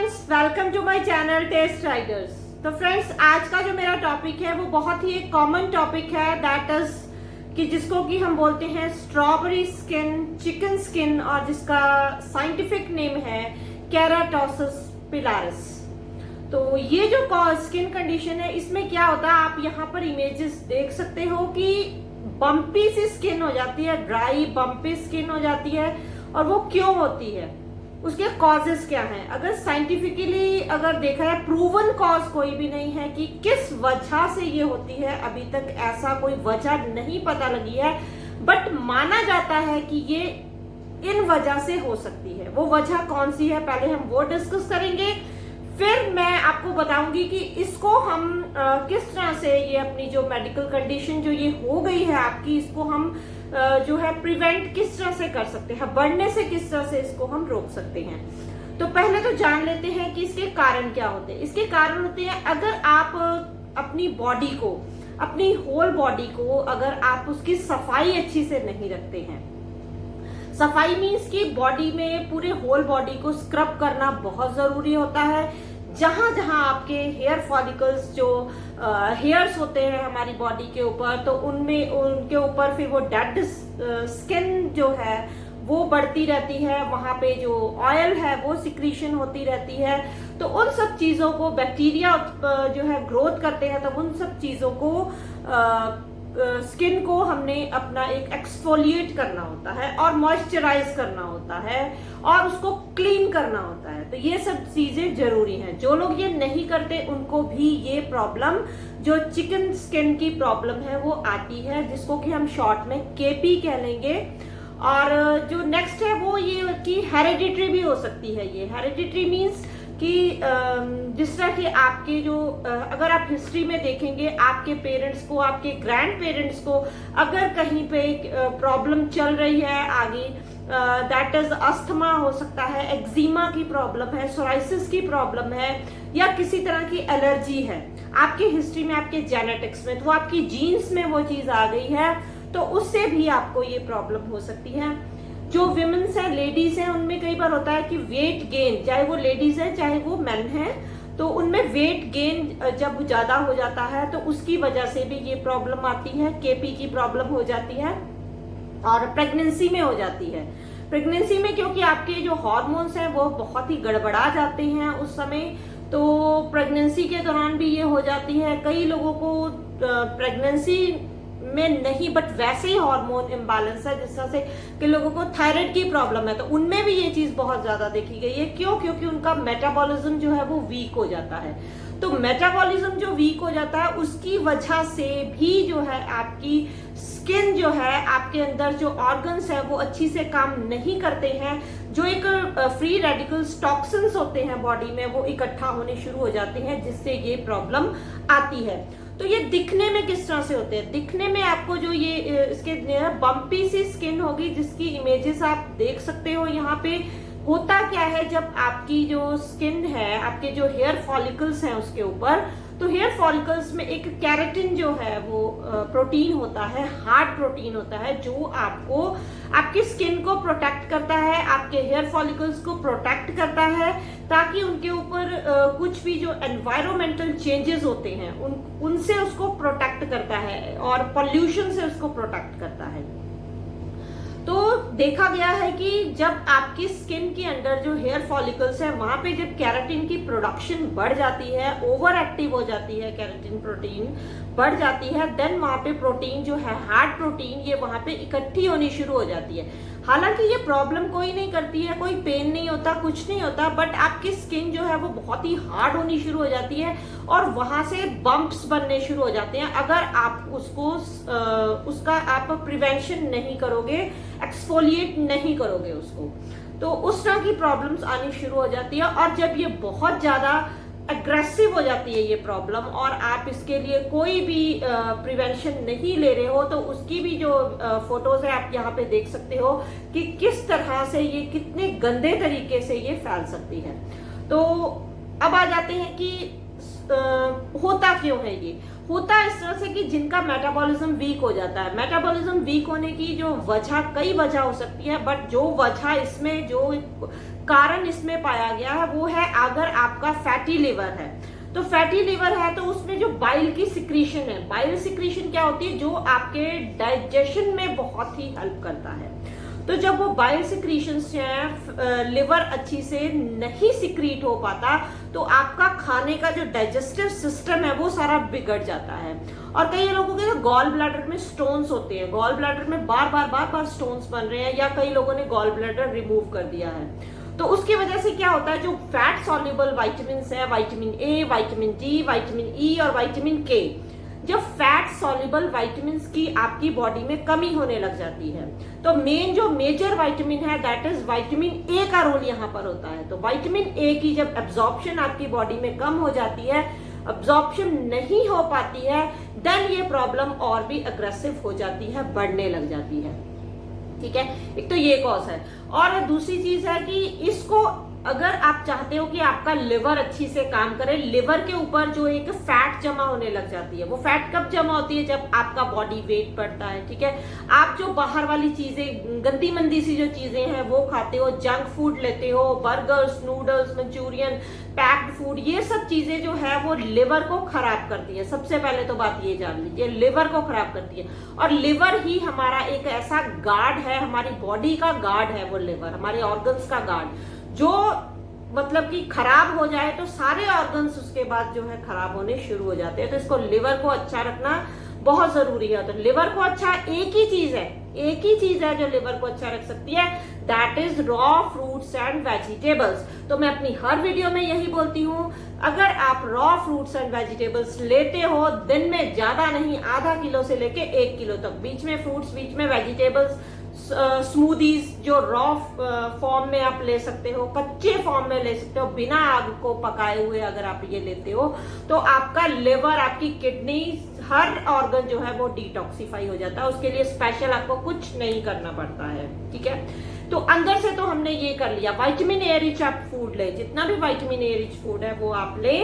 Friends, welcome to my channel test riders. तो friends, आज का जो मेरा टॉपिक है वो बहुत ही एक कॉमन टॉपिक है, दैट इज कि जिसको कि हम बोलते हैं स्ट्रॉबेरी स्किन, चिकन स्किन, और जिसका साइंटिफिक नेम है केराटोसिस पिलारिस। तो ये जो स्किन कंडीशन है, इसमें क्या होता है, आप यहाँ पर इमेजेस देख सकते हो कि बम्पी सी स्किन हो जाती है, ड्राई बम्पी स्किन हो जाती है। और वो क्यों होती है, उसके कॉजेस क्या हैं? अगर साइंटिफिकली अगर देखा है, प्रूवन कॉज कोई भी नहीं है कि किस वजह से ये होती है, अभी तक ऐसा कोई वजह नहीं पता लगी है। बट माना जाता है कि ये इन वजह से हो सकती है। वो वजह कौन सी है, पहले हम वो डिस्कस करेंगे, फिर मैं आपको बताऊंगी कि इसको हम किस तरह से ये अपनी जो मेडिकल कंडीशन जो ये हो गई है आपकी, इसको हम जो है प्रिवेंट किस तरह से कर सकते हैं, बढ़ने से किस तरह से इसको हम रोक सकते हैं। तो पहले तो जान लेते हैं कि इसके कारण क्या होते हैं। इसके कारण होते हैं, अगर आप अपनी बॉडी को, अपनी होल बॉडी को, अगर आप उसकी सफाई अच्छी से नहीं रखते हैं। सफाई मीन्स कि बॉडी में पूरे होल बॉडी को स्क्रब करना बहुत जरूरी होता है। जहां जहां आपके हेयर फॉलिकल्स, जो हेयर्स होते हैं हमारी बॉडी के ऊपर, तो उनमें उनके ऊपर फिर वो डेड स्किन जो है वो बढ़ती रहती है, वहां पे जो ऑयल है वो सिक्रीशन होती रहती है। तो उन सब चीजों को बैक्टीरिया जो है ग्रोथ करते हैं, तो उन सब चीजों को स्किन को हमने अपना एक एक्सफोलिएट करना होता है और मॉइस्चराइज करना होता है और उसको क्लीन करना होता है। तो ये सब चीजें जरूरी हैं। जो लोग ये नहीं करते उनको भी ये प्रॉब्लम, जो चिकन स्किन की प्रॉब्लम है, वो आती है, जिसको कि हम शॉर्ट में केपी कह लेंगे। और जो नेक्स्ट है वो ये कि हेरिडिटरी भी हो सकती है। ये हेरिडिटरी मीन्स कि जिस तरह के आपके जो अगर आप हिस्ट्री में देखेंगे, आपके पेरेंट्स को, आपके ग्रैंड पेरेंट्स को अगर कहीं पे प्रॉब्लम चल रही है आगे, दैट इज अस्थमा हो सकता है, एक्जिमा की प्रॉब्लम है, सोराइसिस की प्रॉब्लम है, या किसी तरह की एलर्जी है आपकी हिस्ट्री में, आपके जेनेटिक्स में, तो आपकी जीन्स में वो चीज आ गई है, तो उससे भी आपको ये प्रॉब्लम हो सकती है। जो विमेन्स हैं, लेडीज हैं, उनमें कई बार होता है कि वेट गेन, चाहे वो लेडीज है चाहे वो मेन है, तो उनमें वेट गेन जब ज्यादा हो जाता है तो उसकी वजह से भी ये प्रॉब्लम आती है, केपी की प्रॉब्लम हो जाती है। और प्रेगनेंसी में हो जाती है। प्रेगनेंसी में क्योंकि आपके जो हार्मोन्स हैं वो बहुत ही गड़बड़ा जाते हैं उस समय, तो प्रेगनेंसी के दौरान भी ये हो जाती है। कई लोगों को प्रेगनेंसी में नहीं, बट वैसे ही हार्मोन इम्बैलेंस है, जिस तरह से कि लोगों को थायराइड की प्रॉब्लम है, तो उनमें भी ये चीज बहुत ज्यादा देखी गई है। क्यों? क्योंकि उनका मेटाबॉलिज्म जो है वो वीक हो जाता है। तो मेटाबॉलिज्म जो वीक हो जाता है, उसकी वजह से भी जो है आपकी स्किन जो है, आपके अंदर जो ऑर्गन्स है वो अच्छी से काम नहीं करते हैं। जो एक फ्री रेडिकल्स, टॉक्सिन्स होते हैं बॉडी में, वो इकट्ठा होने शुरू हो जाते हैं, जिससे ये प्रॉब्लम आती है। तो ये दिखने में किस तरह से होते हैं? दिखने में आपको जो ये इसके बम्पी सी स्किन होगी, जिसकी इमेजेस आप देख सकते हो यहाँ पे। होता क्या है, जब आपकी जो स्किन है, आपके जो हेयर फॉलिकल्स हैं उसके ऊपर, तो हेयर फॉलिकल्स में एक कैरेटिन जो है वो प्रोटीन होता है, हार्ड प्रोटीन होता है, जो आपको आपकी स्किन को प्रोटेक्ट करता है, आपके हेयर फॉलिकल्स को प्रोटेक्ट करता है, ताकि उनके ऊपर कुछ भी जो एनवायरमेंटल चेंजेस होते हैं उनसे उसको प्रोटेक्ट करता है और पॉल्यूशन से उसको प्रोटेक्ट करता है। तो देखा गया है कि जब आपकी स्किन के अंदर जो हेयर फॉलिकल्स है, वहां पे जब केराटिन की प्रोडक्शन बढ़ जाती है, ओवर एक्टिव हो जाती है, केराटिन प्रोटीन बढ़ जाती है, देन वहां पे प्रोटीन जो है, हार्ड प्रोटीन, ये वहां पे इकट्ठी होनी शुरू हो जाती है। हालांकि ये प्रॉब्लम कोई नहीं करती है, कोई पेन नहीं होता, कुछ नहीं होता, बट आपकी स्किन जो है वो बहुत ही हार्ड होनी शुरू हो जाती है और वहां से बम्प्स बनने शुरू हो जाते हैं। अगर आप उसका आप प्रिवेंशन नहीं करोगे, एक्सफोलिएट नहीं करोगे उसको, तो उस तरह की प्रॉब्लम्स आनी शुरू हो जाती है। और जब ये बहुत ज्यादा एग्रेसिव हो जाती है ये प्रॉब्लम, और आप इसके लिए कोई भी प्रिवेंशन नहीं ले रहे हो, तो उसकी भी जो फोटोज है आप यहाँ पे देख सकते हो कि किस तरह से ये, कितने गंदे तरीके से ये फैल सकती है। तो अब आ जाते हैं कि होता क्यों है ये। होता इस तरह से कि जिनका मेटाबॉलिज्म वीक हो जाता है। मेटाबॉलिज्म वीक होने की जो वजह, कई वजह हो सकती है, बट जो वजह इसमें जो कारण इसमें पाया गया है वो है अगर आपका फैटी लिवर है। तो फैटी लिवर है तो उसमें जो बाइल की सिक्रीशन है, बाइल सिक्रीशन क्या होती है, जो आपके डाइजेशन में बहुत ही हेल्प करता है। तो जब वो बाइल सिक्रीशन से लिवर अच्छी से नहीं सिक्रीट हो पाता तो आपका खाने का जो डाइजेस्टिव सिस्टम है वो सारा बिगड़ जाता है। और कई लोगों के गॉल ब्लैडर में स्टोन्स होते हैं, गॉल ब्लैडर में बार बार स्टोन्स बन रहे हैं, या कई लोगों ने गॉल ब्लैडर रिमूव कर दिया है। तो उसकी वजह से क्या होता है, जो फैट सॉल्युबल विटामिन है, vitamin A, vitamin D, vitamin E और विटामिन के, जब फैट सॉल्युबल विटामिन की आपकी बॉडी में कमी होने लग जाती है तो मेन जो मेजर विटामिन है दैट इज विटामिन ए का रोल यहाँ पर होता है। तो विटामिन ए की जब एब्जॉर्प्शन आपकी बॉडी में कम हो जाती है, एब्जॉर्प्शन नहीं हो पाती है, देन ये प्रॉब्लम और भी अग्रेसिव हो जाती है, बढ़ने लग जाती है। ठीक है, एक तो ये कॉज है। और दूसरी चीज है कि इसको अगर आप चाहते हो कि आपका लिवर अच्छी से काम करे, लिवर के ऊपर जो एक फैट जमा होने लग जाती है, वो फैट कब जमा होती है, जब आपका बॉडी वेट बढ़ता है। ठीक है, आप जो बाहर वाली चीजें, गंदी मंदी सी जो चीजें हैं वो खाते हो, जंक फूड लेते हो, burgers, noodles, Manchurian, packed food, ये सब चीजें जो है वो लिवर को खराब करती है। सबसे पहले तो बात ये जान लीजिए, लिवर को खराब करती है। और लिवर ही हमारा एक ऐसा गार्ड है, हमारी बॉडी का गार्ड है वो लिवर, हमारे ऑर्गन्स का गार्ड, जो मतलब कि खराब हो जाए तो सारे ऑर्गन्स उसके बाद जो है खराब होने शुरू हो जाते हैं। तो इसको लिवर को अच्छा रखना बहुत जरूरी है। तो लिवर को अच्छा एक ही चीज है जो लिवर को अच्छा रख सकती है, that is raw fruits and vegetables. तो मैं अपनी हर वीडियो में यही बोलती हूँ, अगर आप रॉ फ्रूट्स एंड वेजिटेबल्स लेते हो, दिन में ज्यादा नहीं, आधा किलो से लेके 1 किलो तक, बीच में फ्रूट्स, बीच में वेजिटेबल्स, स्मूदीज जो रॉ फॉर्म में आप ले सकते हो, कच्चे फॉर्म में ले सकते हो, बिना आग को पकाए हुए अगर आप ये लेते हो तो आपका लिवर, आपकी किडनी, हर ऑर्गन जो है वो डिटॉक्सिफाई हो जाता है। उसके लिए स्पेशल आपको कुछ नहीं करना पड़ता है। ठीक है, तो अंदर से तो हमने ये कर लिया, विटामिन ए रिच आप फूड ले, जितना भी विटामिन ए रिच फूड है वो आप ले।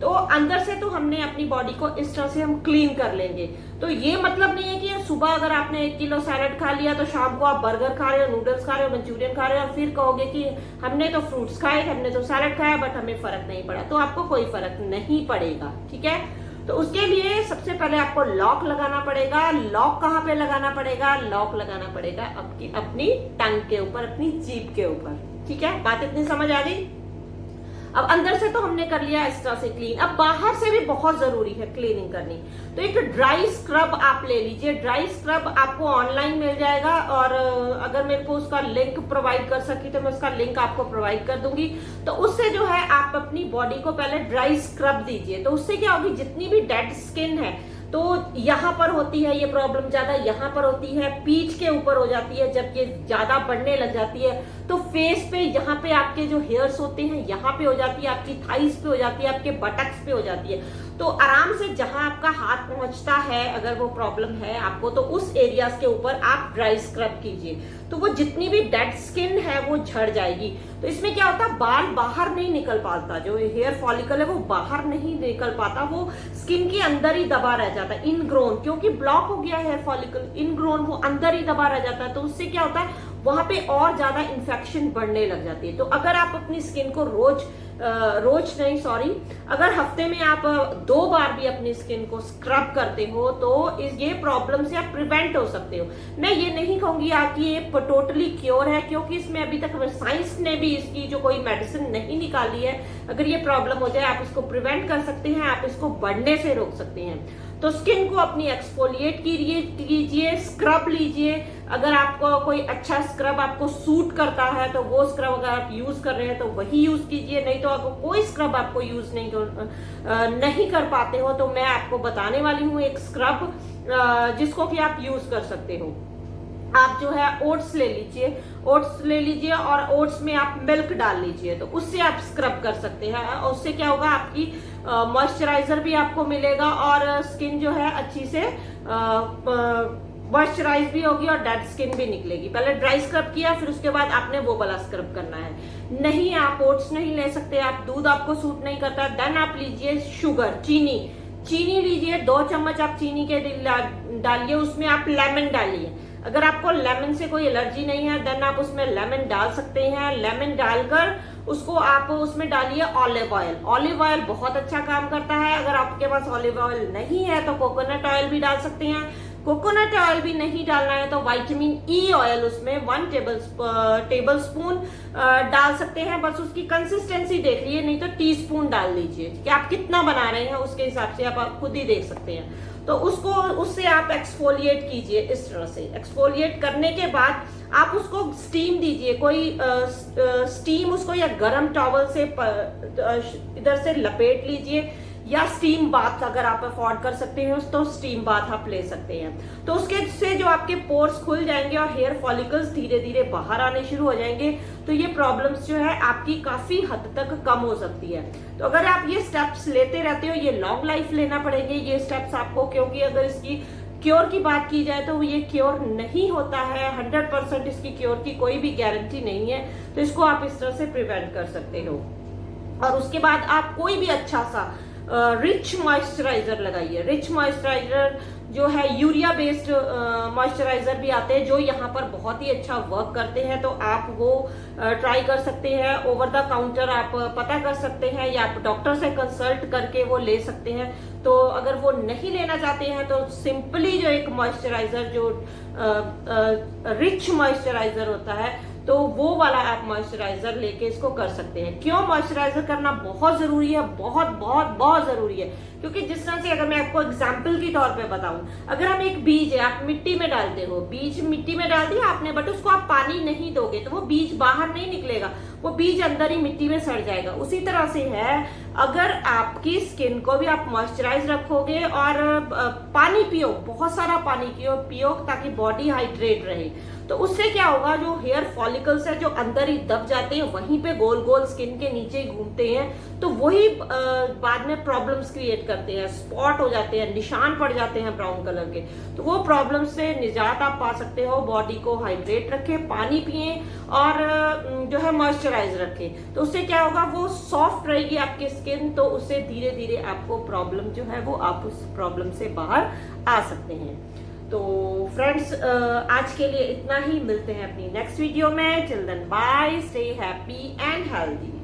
तो अंदर से तो हमने अपनी बॉडी को इस तरह से हम क्लीन कर लेंगे। तो ये मतलब नहीं है कि सुबह अगर आपने 1 किलो सैलेड खा लिया तो शाम को आप बर्गर खा रहे हो, नूडल्स खा रहे हो, मंचूरियन खा रहे हो और फिर कहोगे कि हमने तो फ्रूट्स खाए, हमने तो सैलेड खाया बट हमें फर्क नहीं पड़ा। तो आपको कोई फर्क नहीं पड़ेगा। ठीक है, तो उसके लिए सबसे पहले आपको लॉक लगाना पड़ेगा। लॉक कहाँ पे लगाना पड़ेगा? लॉक लगाना पड़ेगा अपनी टंग के ऊपर, अपनी जीभ के ऊपर। ठीक है, बात इतनी समझ आ गई। अब अंदर से तो हमने कर लिया इस तरह से क्लीन, अब बाहर से भी बहुत जरूरी है क्लीनिंग करनी। तो एक ड्राई स्क्रब आप ले लीजिए। ड्राई स्क्रब आपको ऑनलाइन मिल जाएगा और अगर मेरे को उसका लिंक प्रोवाइड कर सकी तो मैं उसका लिंक आपको प्रोवाइड कर दूंगी। तो उससे जो है आप अपनी बॉडी को पहले ड्राई स्क्रब दीजिए। तो उससे क्या होगी, जितनी भी डेड स्किन है, तो यहाँ पर होती है ये प्रॉब्लम ज्यादा, यहाँ पर होती है, पीठ के ऊपर हो जाती है, जब ये ज्यादा बढ़ने लग जाती है तो फेस पे, यहाँ पे आपके जो हेयर्स होते हैं यहाँ पे हो जाती है, आपकी थाइस पे हो जाती है, आपके बटक्स पे हो जाती है। तो आराम से जहां आपका हाथ पहुंचता है, अगर वो प्रॉब्लम है आपको, तो उस एरियाज के ऊपर आप ड्राई स्क्रब कीजिए। तो वो जितनी भी डेड स्किन है वो झड़ जाएगी। तो इसमें क्या होता है, बाल बाहर नहीं निकल पाता, जो हेयर फॉलिकल है वो बाहर नहीं निकल पाता, वो स्किन के अंदर ही दबा रह जाता है, इनग्रोन, क्योंकि ब्लॉक हो गया हेयर फॉलिकल, इनग्रोन, वो अंदर ही दबा रह जाता है। तो उससे क्या होता है, वहां पे और ज्यादा इन्फेक्शन बढ़ने लग जाती है। तो अगर आप अपनी स्किन को अगर हफ्ते में आप 2 बार भी अपनी स्किन को स्क्रब करते हो तो ये प्रॉब्लम से आप प्रिवेंट हो सकते हो। मैं ये नहीं कहूंगी कि ये टोटली क्योर है, क्योंकि इसमें अभी तक साइंस ने भी इसकी जो कोई मेडिसिन नहीं निकाली है। अगर ये प्रॉब्लम हो जाए आप इसको प्रिवेंट कर सकते हैं, आप इसको बढ़ने से रोक सकते हैं। तो स्किन को अपनी एक्सफोलिएट कीजिए, स्क्रब लीजिए। अगर आपको कोई अच्छा स्क्रब आपको सूट करता है तो वो स्क्रब अगर आप यूज कर रहे हैं तो वही यूज कीजिए, नहीं तो अगर कोई स्क्रब आपको यूज नहीं कर पाते हो तो मैं आपको बताने वाली हूँ एक स्क्रब जिसको कि आप यूज कर सकते हो। आप जो है ओट्स ले लीजिए और ओट्स में आप मिल्क डाल लीजिए, तो उससे आप स्क्रब कर सकते हैं। और उससे क्या होगा, आपकी मॉइस्चराइजर भी आपको मिलेगा और स्किन जो है अच्छी से मॉइस्चराइज भी होगी और डेड स्किन भी निकलेगी। पहले ड्राई स्क्रब किया, फिर उसके बाद आपने वो वाला स्क्रब करना है। नहीं, आप ओट्स नहीं ले सकते, आप दूध आपको सूट नहीं करता, देन आप लीजिए शुगर, चीनी लीजिए। 2 चम्मच आप चीनी के डालिए, उसमें आप लेमन डालिए। अगर आपको लेमन से कोई एलर्जी नहीं है देन आप उसमें लेमन डाल सकते हैं। लेमन डालकर उसको आप उसमें डालिए ऑलिव ऑयल। ऑलिव ऑयल बहुत अच्छा काम करता है। अगर आपके पास ऑलिव ऑयल नहीं है तो कोकोनट ऑयल भी डाल सकते हैं। कोकोनट ऑयल भी नहीं डालना है तो विटामिन ई ऑयल उसमें 1 टेबल स्पून डाल सकते हैं। बस उसकी कंसिस्टेंसी देख लीजिए, नहीं तो टीस्पून डाल लीजिए कि आप कितना बना रहे हैं उसके हिसाब से आप खुद ही देख सकते हैं। तो उससे आप एक्सफोलिएट कीजिए इस तरह से। एक्सफोलिएट करने के बाद आप उसको स्टीम दीजिए। कोई स्टीम उसको या गर्म टॉवल से इधर से लपेट लीजिए, या स्टीम बाथ अगर आप अफोर्ड कर सकते हैं तो स्टीम बाथ आप ले सकते हैं। तो उसके से जो आपके पोर्स खुल जाएंगे और हेयर फॉलिकल्स धीरे धीरे बाहर आने शुरू हो जाएंगे, तो ये प्रॉब्लम्स जो है आपकी काफी हद तक कम हो सकती है। तो अगर आप ये स्टेप्स लेते रहते हो, ये लॉन्ग लाइफ लेना पड़ेंगे ये स्टेप्स आपको, क्योंकि अगर इसकी क्योर की बात की जाए तो ये क्योर नहीं होता है। 100% इसकी क्योर की कोई भी गारंटी नहीं है। तो इसको आप इस तरह से प्रिवेंट कर सकते हो। और उसके बाद आप कोई भी अच्छा सा रिच मॉइस्चराइजर लगाइए। रिच मॉइस्चराइजर जो है यूरिया बेस्ड मॉइस्चराइजर भी आते हैं जो यहाँ पर बहुत ही अच्छा वर्क करते हैं। तो आप वो ट्राई कर सकते हैं। ओवर द काउंटर आप पता कर सकते हैं या आप डॉक्टर से कंसल्ट करके वो ले सकते हैं। तो अगर वो नहीं लेना चाहते हैं तो सिंपली जो एक मॉइस्चराइजर जो रिच मॉइस्चराइजर होता है तो वो वाला आप मॉइस्चराइजर लेके इसको कर सकते हैं। क्यों मॉइस्चराइजर करना बहुत जरूरी है, बहुत बहुत बहुत जरूरी है, क्योंकि जिस तरह से अगर मैं आपको एग्जांपल के तौर पे बताऊं, अगर हम एक बीज है आप मिट्टी में डालते हो, बीज मिट्टी में डाल दिया आपने, बट उसको आप पानी नहीं दोगे तो वो बीज बाहर नहीं निकलेगा, वो बीज अंदर ही मिट्टी में सड़ जाएगा। उसी तरह से है, अगर आपकी स्किन को भी आप मॉइस्चराइज रखोगे और पानी पियो, बहुत सारा पानी पियो ताकि बॉडी हाइड्रेट रहे, तो उससे क्या होगा, जो हेयर फॉलिकल्स है जो अंदर ही दब जाते हैं वहीं पे गोल गोल स्किन के नीचे घूमते हैं, तो वही बाद में प्रॉब्लम्स क्रिएट करते हैं, स्पॉट हो जाते हैं, निशान पड़ जाते हैं ब्राउन कलर के। तो वो प्रॉब्लम से निजात आप पा सकते हो। बॉडी को हाइड्रेट रखें, पानी पिए और जो है मॉइस्चराइज रखें। तो उससे क्या होगा, वो सॉफ्ट रहेगी आपकी स्किन। तो उससे धीरे धीरे आपको प्रॉब्लम जो है वो आप उस प्रॉब्लम से बाहर आ सकते हैं। तो फ्रेंड्स आज के लिए इतना ही। मिलते हैं अपनी नेक्स्ट वीडियो में। Till then bye, stay happy and healthy.